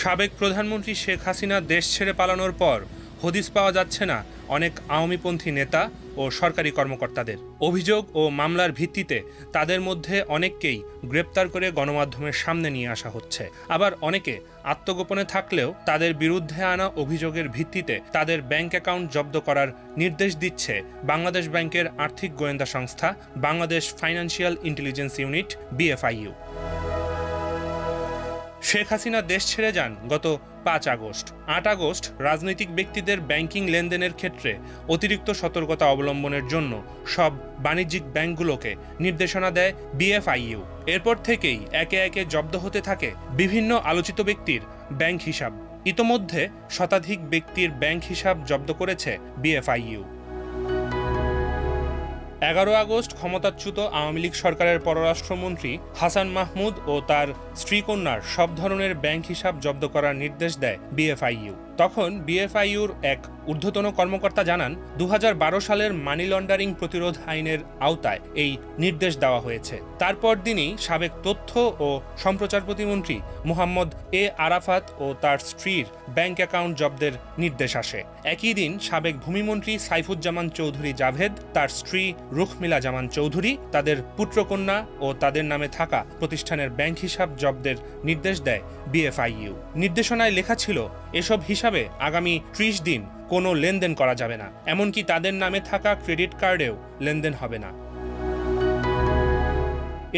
সাবেক প্রধানমন্ত্রী শেখ হাসিনা দেশ ছেড়ে পালানোর পর হদিস পাওয়া যাচ্ছে না অনেক আওয়ামীপন্থী নেতা ও সরকারি কর্মকর্তাদের। অভিযোগ ও মামলার ভিত্তিতে তাদের মধ্যে অনেককেই গ্রেপ্তার করে গণমাধ্যমের সামনে নিয়ে আসা হচ্ছে। আবার অনেকে আত্মগোপনে থাকলেও তাদের বিরুদ্ধে আনা অভিযোগের ভিত্তিতে তাদের ব্যাংক অ্যাকাউন্ট জব্দ করার নির্দেশ দিচ্ছে বাংলাদেশ ব্যাংকের আর্থিক গোয়েন্দা সংস্থা Bangladesh financial intelligence unit BFIU। Sheikh Hasina দেশ ছেড়ে যান গত 5 আগস্ট। 8 আগস্ট রাজনৈতিক ব্যক্তিদের ব্যাংকিং লেনদেনের ক্ষেত্রে অতিরিক্ত সতর্কতা অবলম্বনের জন্য সব বাণিজ্যিক ব্যাংকগুলোকে নির্দেশনা দেয় BFIU। এরপর থেকেই একে একে জব্দ হতে থাকে বিভিন্ন আলোচিত ব্যক্তির ব্যাংক হিসাব। ইতোমধ্যে শতাধিক ব্যক্তির ব্যাংক হিসাব জব্দ করেছে BFIU। 11 আগস্ট ক্ষমতাচ্যুত আওয়ামী লীগ সরকারের পররাষ্ট্রমন্ত্রী হাসান মাহমুদ ও তার স্ত্রীকন্যার সব ধরনের ব্যাংক হিসাব জব্দ করার নির্দেশ দেয় BFIU। তখন BFIUর এক ঊর্ধ্বতন কর্মকর্তা জানান, 2012 সালের মানি লন্ডারিং প্রতিরোধ আইনের আওতায় এই নির্দেশ দেওয়া হয়েছে। তারপর দিনই সাবেক তথ্য ও সম্প্রচার প্রতিমন্ত্রী মোহাম্মদ A আরাফাত ও তার স্ত্রীর ব্যাংক অ্যাকাউন্ট জব্দের নির্দেশ আসে। একই দিন সাবেক ভূমিমন্ত্রী সাইফুজ্জামান চৌধুরী জাভেদ, তার স্ত্রী রুখমিলা জামান চৌধুরী, তাদের পুত্রকন্যা ও তাদের নামে থাকা প্রতিষ্ঠানের ব্যাংক হিসাব জব্দের নির্দেশ দেয় BFIU। নির্দেশনায় লেখা ছিল, এসব হিসাবে আগামী 30 দিন কোনো লেনদেন করা যাবে না, এমনকি তাদের নামে থাকা ক্রেডিট কার্ডেও লেনদেন হবে না।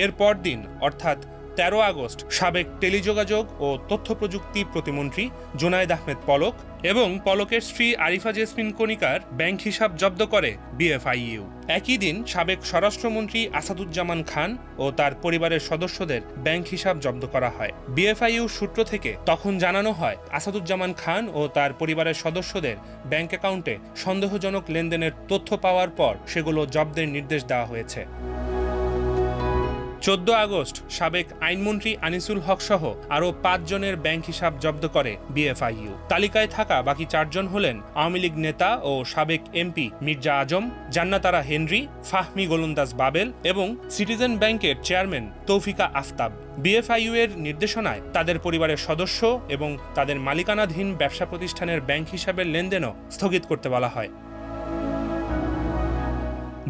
এর পরদিন অর্থাৎ 13 আগস্ট সাবেক টেলিযোগাযোগ ও তথ্য প্রযুক্তি প্রতিমন্ত্রী জুনায়েদ আহমেদ পলক এবং পলকের স্ত্রী আরিফা জেসমিন কণিকার ব্যাংক হিসাব জব্দ করে BFIU। একই দিন সাবেক স্বরাষ্ট্রমন্ত্রী আসাদুজ্জামান খান ও তার পরিবারের সদস্যদের ব্যাংক হিসাব জব্দ করা হয়। BFIU সূত্র থেকে তখন জানানো হয়, আসাদুজ্জামান খান ও তার পরিবারের সদস্যদের ব্যাংক অ্যাকাউন্টে সন্দেহজনক লেনদেনের তথ্য পাওয়ার পর সেগুলো জব্দের নির্দেশ দেওয়া হয়েছে। 14 আগস্ট সাবেক আইনমন্ত্রী আনিসুল হক সহ আরও 5 জনের ব্যাংক হিসাব জব্দ করে BFIU। তালিকায় থাকা বাকি 4 জন হলেন আওয়ামী লীগ নেতা ও সাবেক MP মির্জা আজম, জান্নাতারা হেনরি, ফাহমি গোলন্দাজ বাবেল এবং সিটিজেন ব্যাংকের চেয়ারম্যান তৌফিকা আফতাব। BFIU এর নির্দেশনায় তাদের পরিবারের সদস্য এবং তাদের মালিকানাধীন ব্যবসা প্রতিষ্ঠানের ব্যাংক হিসাবের লেনদেনও স্থগিত করতে বলা হয়।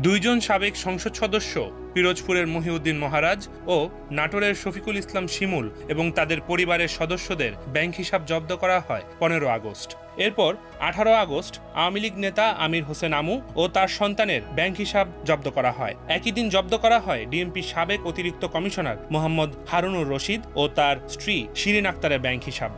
2 জন সাবেক সংসদ সদস্য পিরোজপুরের মহিউদ্দিন মহারাজ ও নাটোরের শফিকুল ইসলাম শিমুল এবং তাদের পরিবারের সদস্যদের ব্যাংক হিসাব জব্দ করা হয় 15 আগস্ট। এরপর 18 আগস্ট আওয়ামী লীগ নেতা আমির হোসেন আমু ও তার সন্তানের ব্যাংক হিসাব জব্দ করা হয়। একই দিন জব্দ করা হয় DMP সাবেক অতিরিক্ত কমিশনার মোহাম্মদ হারুনুর রশিদ ও তার স্ত্রী শিরিন আক্তারের ব্যাংক হিসাব।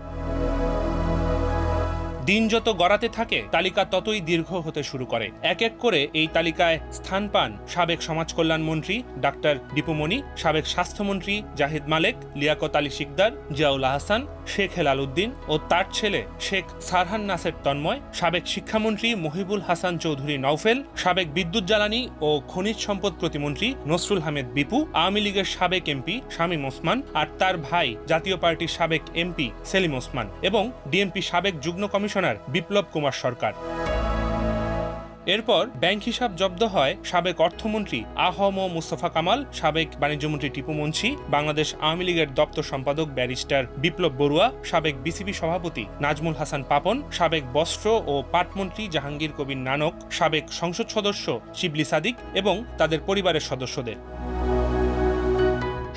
দিন যত গড়াতে থাকে তালিকা ততই দীর্ঘ হতে শুরু করে। এক এক করে এই তালিকায় স্থান পান সাবেক সমাজ কল্যাণ মন্ত্রী ডাক্তার দীপু মনি, সাবেক স্বাস্থ্যমন্ত্রী জাহিদ মালেক, লিয়াকত আলী শিকদার, জিয়াউল আহসান, শেখ হেলাল উদ্দিন ও তার ছেলে শেখ সারহান নাসের তন্ময়, সাবেক শিক্ষামন্ত্রী মহিবুল হাসান চৌধুরী নওফেল, সাবেক বিদ্যুৎ জ্বালানি ও খনিজ সম্পদ প্রতিমন্ত্রী নসরুল হামিদ বিপু, আওয়ামী লীগের সাবেক MP শামীম ওসমান আর তার ভাই জাতীয় পার্টির সাবেক MP সেলিম ওসমান এবং DMP সাবেক যুগ্ম কমিশনার বিপ্লব কুমার সরকার। এরপর ব্যাংক হিসাব জব্দ হয় সাবেক অর্থমন্ত্রী আহম মুস্তফা কামাল, সাবেক বাণিজ্যমন্ত্রী টিপু মুন্সি, বাংলাদেশ আওয়ামী লীগের দপ্তর সম্পাদক ব্যারিস্টার বিপ্লব বড়ুয়া, সাবেক BCB সভাপতি নাজমুল হাসান পাপন, সাবেক বস্ত্র ও পাটমন্ত্রী জাহাঙ্গীর কবির নানক, সাবেক সংসদ সদস্য শিবলি সাদিক এবং তাদের পরিবারের সদস্যদের।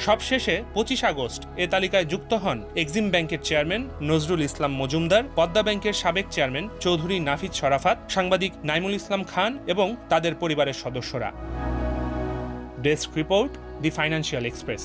সবশেষে 25 আগস্ট এ তালিকায় যুক্ত হন এক্সিম ব্যাংকের চেয়ারম্যান নজরুল ইসলাম মজুমদার, পদ্মা ব্যাংকের সাবেক চেয়ারম্যান চৌধুরী নাফিজ শরাফাত, সাংবাদিক নাইমুল ইসলাম খান এবং তাদের পরিবারের সদস্যরা। ডেস্ক রিপোর্ট, দি ফাইন্যান্সিয়াল এক্সপ্রেস।